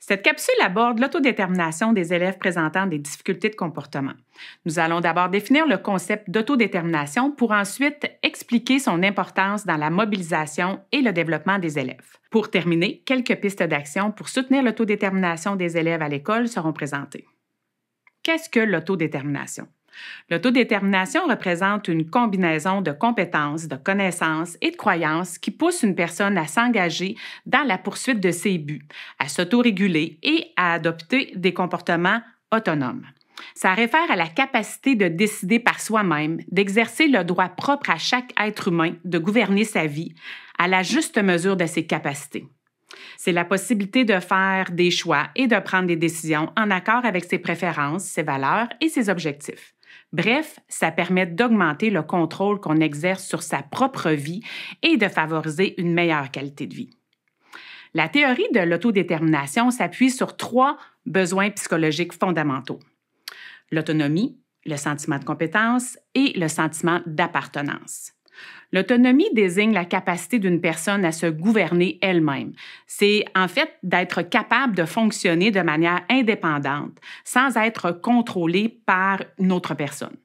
Cette capsule aborde l'autodétermination des élèves présentant des difficultés de comportement. Nous allons d'abord définir le concept d'autodétermination pour ensuite expliquer son importance dans la mobilisation et le développement des élèves. Pour terminer, quelques pistes d'action pour soutenir l'autodétermination des élèves à l'école seront présentées. Qu'est-ce que l'autodétermination? L'autodétermination représente une combinaison de compétences, de connaissances et de croyances qui pousse une personne à s'engager dans la poursuite de ses buts, à s'autoréguler et à adopter des comportements autonomes. Ça réfère à la capacité de décider par soi-même, d'exercer le droit propre à chaque être humain de gouverner sa vie à la juste mesure de ses capacités. C'est la possibilité de faire des choix et de prendre des décisions en accord avec ses préférences, ses valeurs et ses objectifs. Bref, ça permet d'augmenter le contrôle qu'on exerce sur sa propre vie et de favoriser une meilleure qualité de vie. La théorie de l'autodétermination s'appuie sur 3 besoins psychologiques fondamentaux: l'autonomie, le sentiment de compétence et le sentiment d'appartenance. L'autonomie désigne la capacité d'une personne à se gouverner elle-même. C'est en fait d'être capable de fonctionner de manière indépendante, sans être contrôlé par une autre personne.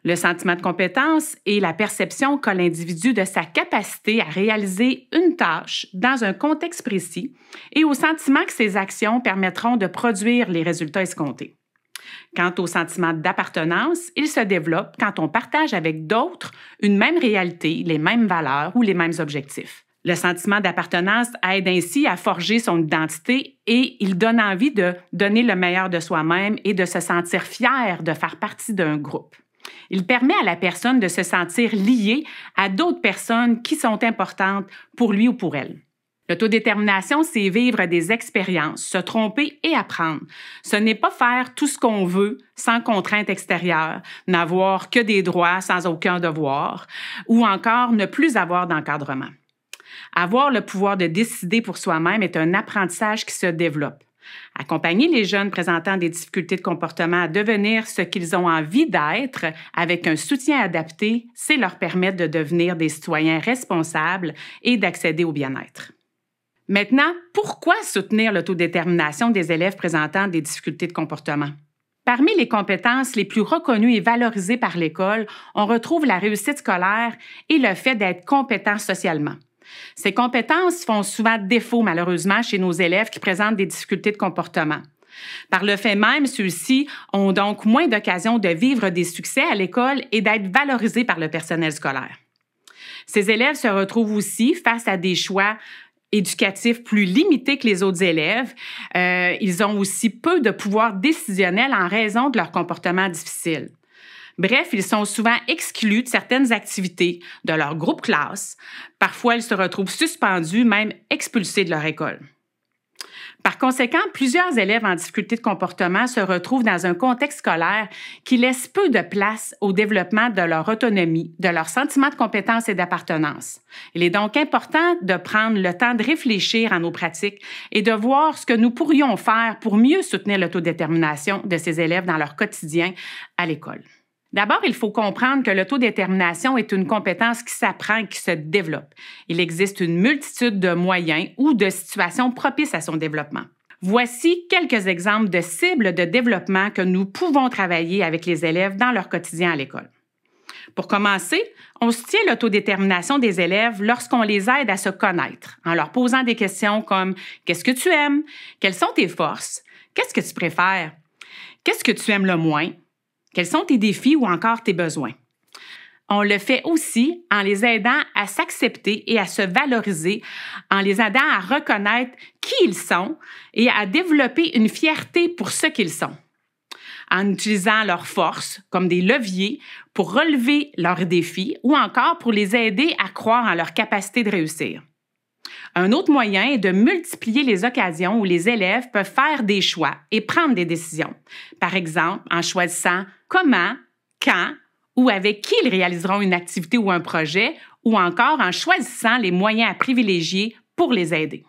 Le sentiment de compétence est la perception qu'a l'individu de sa capacité à réaliser une tâche dans un contexte précis et au sentiment que ses actions permettront de produire les résultats escomptés. Quant au sentiment d'appartenance, il se développe quand on partage avec d'autres une même réalité, les mêmes valeurs ou les mêmes objectifs. Le sentiment d'appartenance aide ainsi à forger son identité et il donne envie de donner le meilleur de soi-même et de se sentir fier de faire partie d'un groupe. Il permet à la personne de se sentir liée à d'autres personnes qui sont importantes pour lui ou pour elle. L'autodétermination, c'est vivre des expériences, se tromper et apprendre. Ce n'est pas faire tout ce qu'on veut sans contrainte extérieure, n'avoir que des droits sans aucun devoir, ou encore ne plus avoir d'encadrement. Avoir le pouvoir de décider pour soi-même est un apprentissage qui se développe. Accompagner les jeunes présentant des difficultés de comportement à devenir ce qu'ils ont envie d'être avec un soutien adapté, c'est leur permettre de devenir des citoyens responsables et d'accéder au bien-être. Maintenant, pourquoi soutenir l'autodétermination des élèves présentant des difficultés de comportement? Parmi les compétences les plus reconnues et valorisées par l'école, on retrouve la réussite scolaire et le fait d'être compétent socialement. Ces compétences font souvent défaut, malheureusement, chez nos élèves qui présentent des difficultés de comportement. Par le fait même, ceux-ci ont donc moins d'occasions de vivre des succès à l'école et d'être valorisés par le personnel scolaire. Ces élèves se retrouvent aussi face à des choix éducatifs plus limités que les autres élèves. Ils ont aussi peu de pouvoir décisionnel en raison de leur comportement difficile. Bref, ils sont souvent exclus de certaines activités de leur groupe classe. Parfois, ils se retrouvent suspendus, même expulsés de leur école. Par conséquent, plusieurs élèves en difficulté de comportement se retrouvent dans un contexte scolaire qui laisse peu de place au développement de leur autonomie, de leur sentiment de compétence et d'appartenance. Il est donc important de prendre le temps de réfléchir à nos pratiques et de voir ce que nous pourrions faire pour mieux soutenir l'autodétermination de ces élèves dans leur quotidien à l'école. D'abord, il faut comprendre que l'autodétermination est une compétence qui s'apprend et qui se développe. Il existe une multitude de moyens ou de situations propices à son développement. Voici quelques exemples de cibles de développement que nous pouvons travailler avec les élèves dans leur quotidien à l'école. Pour commencer, on soutient l'autodétermination des élèves lorsqu'on les aide à se connaître, en leur posant des questions comme « Qu'est-ce que tu aimes? Quelles sont tes forces? Qu'est-ce que tu préfères? Qu'est-ce que tu aimes le moins? Quels sont tes défis ou encore tes besoins? » On le fait aussi en les aidant à s'accepter et à se valoriser, en les aidant à reconnaître qui ils sont et à développer une fierté pour ce qu'ils sont, en utilisant leurs forces comme des leviers pour relever leurs défis ou encore pour les aider à croire en leur capacité de réussir. Un autre moyen est de multiplier les occasions où les élèves peuvent faire des choix et prendre des décisions. Par exemple, en choisissant comment, quand ou avec qui ils réaliseront une activité ou un projet, ou encore en choisissant les moyens à privilégier pour les aider.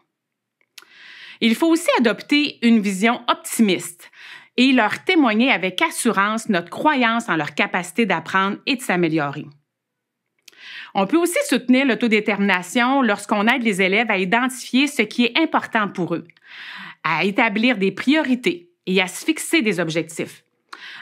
Il faut aussi adopter une vision optimiste et leur témoigner avec assurance notre croyance en leur capacité d'apprendre et de s'améliorer. On peut aussi soutenir l'autodétermination lorsqu'on aide les élèves à identifier ce qui est important pour eux, à établir des priorités et à se fixer des objectifs,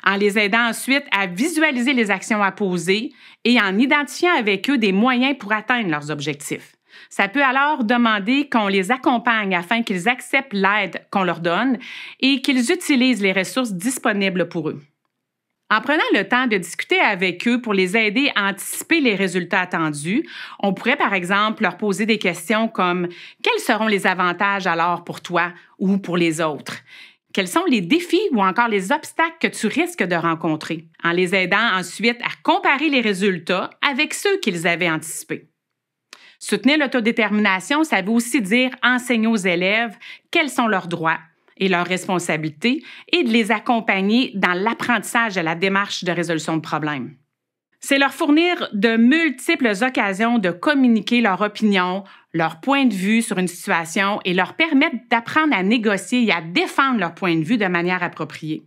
en les aidant ensuite à visualiser les actions à poser et en identifiant avec eux des moyens pour atteindre leurs objectifs. Ça peut alors demander qu'on les accompagne afin qu'ils acceptent l'aide qu'on leur donne et qu'ils utilisent les ressources disponibles pour eux. En prenant le temps de discuter avec eux pour les aider à anticiper les résultats attendus, on pourrait par exemple leur poser des questions comme « Quels seront les avantages alors pour toi ou pour les autres? » Quels sont les défis ou encore les obstacles que tu risques de rencontrer? En les aidant ensuite à comparer les résultats avec ceux qu'ils avaient anticipés. Soutenir l'autodétermination, ça veut aussi dire enseigner aux élèves quels sont leurs droits et leurs responsabilités et de les accompagner dans l'apprentissage de la démarche de résolution de problèmes. C'est leur fournir de multiples occasions de communiquer leur opinion, leur point de vue sur une situation et leur permettre d'apprendre à négocier et à défendre leur point de vue de manière appropriée.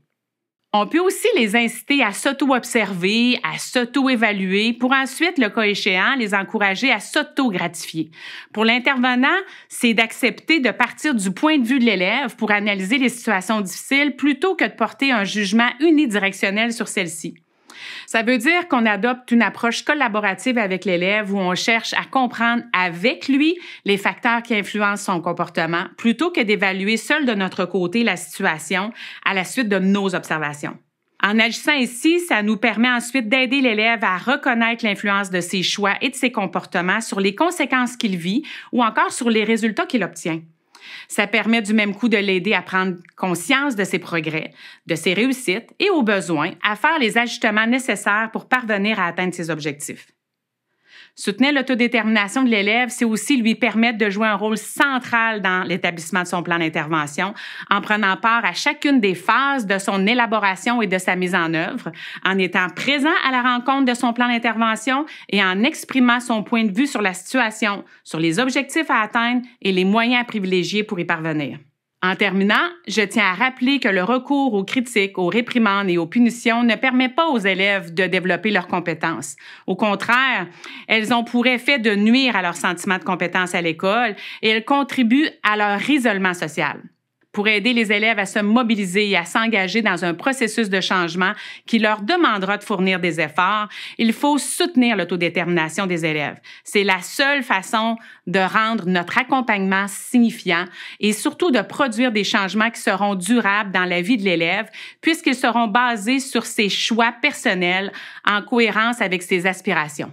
On peut aussi les inciter à s'auto-observer, à s'auto-évaluer pour ensuite, le cas échéant, les encourager à s'auto-gratifier. Pour l'intervenant, c'est d'accepter de partir du point de vue de l'élève pour analyser les situations difficiles plutôt que de porter un jugement unidirectionnel sur celles-ci. Ça veut dire qu'on adopte une approche collaborative avec l'élève où on cherche à comprendre avec lui les facteurs qui influencent son comportement plutôt que d'évaluer seul de notre côté la situation à la suite de nos observations. En agissant ainsi, ça nous permet ensuite d'aider l'élève à reconnaître l'influence de ses choix et de ses comportements sur les conséquences qu'il vit ou encore sur les résultats qu'il obtient. Ça permet du même coup de l'aider à prendre conscience de ses progrès, de ses réussites et au besoin à faire les ajustements nécessaires pour parvenir à atteindre ses objectifs. Soutenir l'autodétermination de l'élève, c'est aussi lui permettre de jouer un rôle central dans l'établissement de son plan d'intervention en prenant part à chacune des phases de son élaboration et de sa mise en œuvre, en étant présent à la rencontre de son plan d'intervention et en exprimant son point de vue sur la situation, sur les objectifs à atteindre et les moyens à privilégier pour y parvenir. En terminant, je tiens à rappeler que le recours aux critiques, aux réprimandes et aux punitions ne permet pas aux élèves de développer leurs compétences. Au contraire, elles ont pour effet de nuire à leur sentiment de compétence à l'école et elles contribuent à leur isolement social. Pour aider les élèves à se mobiliser et à s'engager dans un processus de changement qui leur demandera de fournir des efforts, il faut soutenir l'autodétermination des élèves. C'est la seule façon de rendre notre accompagnement signifiant et surtout de produire des changements qui seront durables dans la vie de l'élève puisqu'ils seront basés sur ses choix personnels en cohérence avec ses aspirations.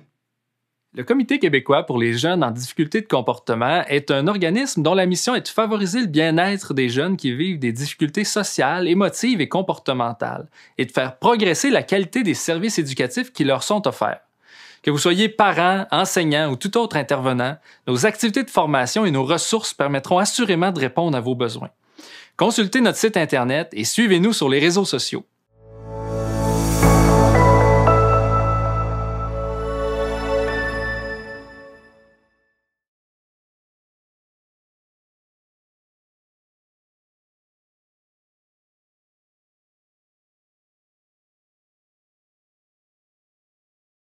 Le Comité québécois pour les jeunes en difficulté de comportement est un organisme dont la mission est de favoriser le bien-être des jeunes qui vivent des difficultés sociales, émotives et comportementales et de faire progresser la qualité des services éducatifs qui leur sont offerts. Que vous soyez parents, enseignants ou tout autre intervenant, nos activités de formation et nos ressources permettront assurément de répondre à vos besoins. Consultez notre site Internet et suivez-nous sur les réseaux sociaux.